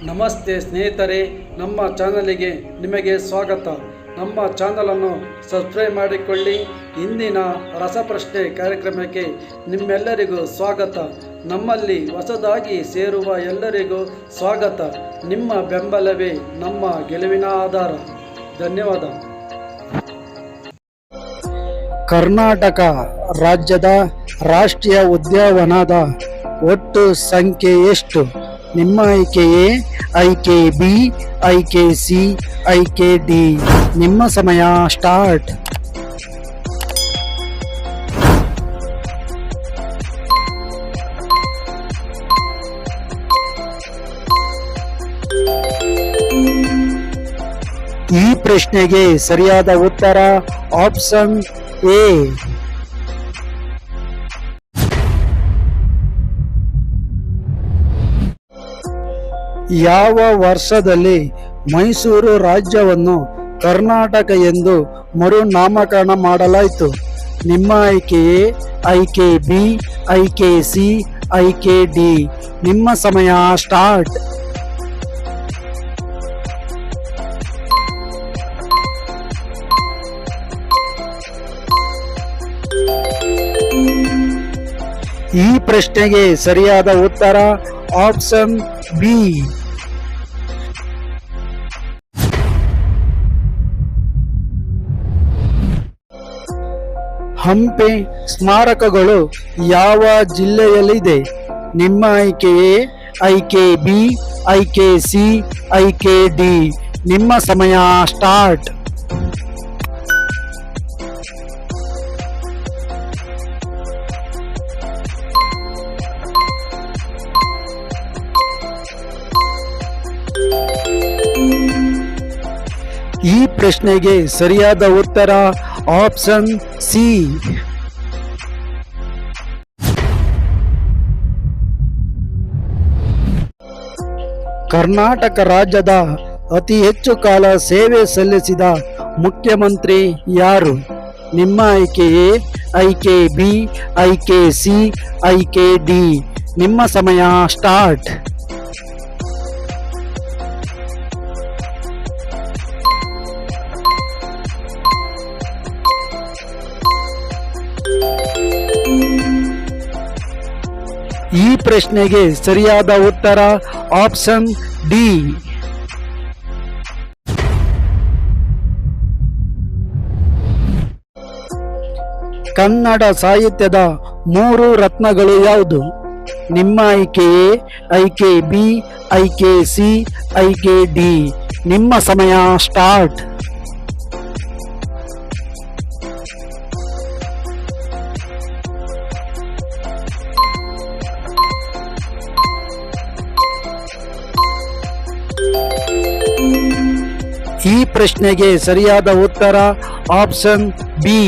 ನಮಸ್ತೆ ಸ್ನೇಹಿತರೆ, ನಮ್ಮ ಚಾನಲಿಗೆ ನಿಮಗೆ ಸ್ವಾಗತ. ನಮ್ಮ ಚಾನಲನ್ನು ಸಬ್ಸ್ಕ್ರೈಬ್ ಮಾಡಿಕೊಳ್ಳಿ. ಇಂದಿನ ರಸಪ್ರಶ್ನೆ ಕಾರ್ಯಕ್ರಮಕ್ಕೆ ನಿಮ್ಮೆಲ್ಲರಿಗೂ ಸ್ವಾಗತ. ನಮ್ಮಲ್ಲಿ ಹೊಸದಾಗಿ ಸೇರುವ ಎಲ್ಲರಿಗೂ ಸ್ವಾಗತ. ನಿಮ್ಮ ಬೆಂಬಲವೇ ನಮ್ಮ ಗೆಲುವಿನ ಆಧಾರ. ಧನ್ಯವಾದ. ಕರ್ನಾಟಕ ರಾಜ್ಯದ ರಾಷ್ಟ್ರೀಯ ಉದ್ಯಾನವನದ ಒಟ್ಟು ಸಂಖ್ಯೆ ಎಷ್ಟು? ನಿಮ್ಮ ಆಯ್ಕೆ ಎ, ಆಯ್ಕೆ ಬಿ, ಆಯ್ಕೆ ಸಿ, ಆಯ್ಕೆ ಡಿ. ನಿಮ್ಮ ಸಮಯ ಸ್ಟಾರ್ಟ್. ಈ ಪ್ರಶ್ನೆಗೆ ಸರಿಯಾದ ಉತ್ತರ ಆಪ್ಷನ್ ಎ. ಯಾವ ವರ್ಷದಲ್ಲಿ ಮೈಸೂರು ರಾಜ್ಯವನ್ನು ಕರ್ನಾಟಕ ಎಂದು ಮರುನಾಮಕರಣ ಮಾಡಲಾಯಿತು? ನಿಮ್ಮ ಆಯ್ಕೆ ಎ, ಆಯ್ಕೆ ಬಿ, ಆಯ್ಕೆ ಸಿ, ಆಯ್ಕೆ ಡಿ. ನಿಮ್ಮ ಸಮಯ ಸ್ಟಾರ್ಟ್. ಈ ಪ್ರಶ್ನೆಗೆ ಸರಿಯಾದ ಉತ್ತರ ಆಪ್ಷನ್ ಬಿ. ಹಂಪಿ ಸ್ಮಾರಕಗಳು ಯಾವ ಜಿಲ್ಲೆಯಲ್ಲಿದೆ? ನಿಮ್ಮ ಆಯ್ಕೆ ಎ, ಆಯ್ಕೆ ಬಿ, ಆಯ್ಕೆ ಸಿ, ಆಯ್ಕೆ ಡಿ. ನಿಮ್ಮ ಸಮಯ ಸ್ಟಾರ್ಟ್. ಈ ಪ್ರಶ್ನೆಗೆ ಸರಿಯಾದ ಉತ್ತರ ಆಪ್ಷನ್ ಸಿ. ಕರ್ನಾಟಕ ರಾಜ್ಯದ ಅತಿ ಹೆಚ್ಚು ಕಾಲ ಸೇವೆ ಸಲ್ಲಿಸಿದ ಮುಖ್ಯಮಂತ್ರಿ ಯಾರು? ನಿಮ್ಮ ಆಯ್ಕೆ ಎ, ಆಯ್ಕೆ ಬಿ, ಆಯ್ಕೆ ಸಿ, ಆಯ್ಕೆ ಡಿ. ನಿಮ್ಮ ಸಮಯ ಸ್ಟಾರ್ಟ್. ಈ ಪ್ರಶ್ನೆಗೆ ಸರಿಯಾದ ಉತ್ತರ ಆಪ್ಷನ್ ಡಿ. ಕನ್ನಡ ಸಾಹಿತ್ಯದ 3 ರತ್ನಗಳು ಯಾವುದು? ನಿಮ್ಮ ಆಯ್ಕೆ ಎ, ಆಯ್ಕೆ ಬಿ, ಆಯ್ಕೆ ಸಿ, ಆಯ್ಕೆ ಡಿ. ನಿಮ್ಮ ಸಮಯ ಸ್ಟಾರ್ಟ್. ಈ ಪ್ರಶ್ನೆಗೆ ಸರಿಯಾದ ಉತ್ತರ ಆಪ್ಷನ್ ಬಿ.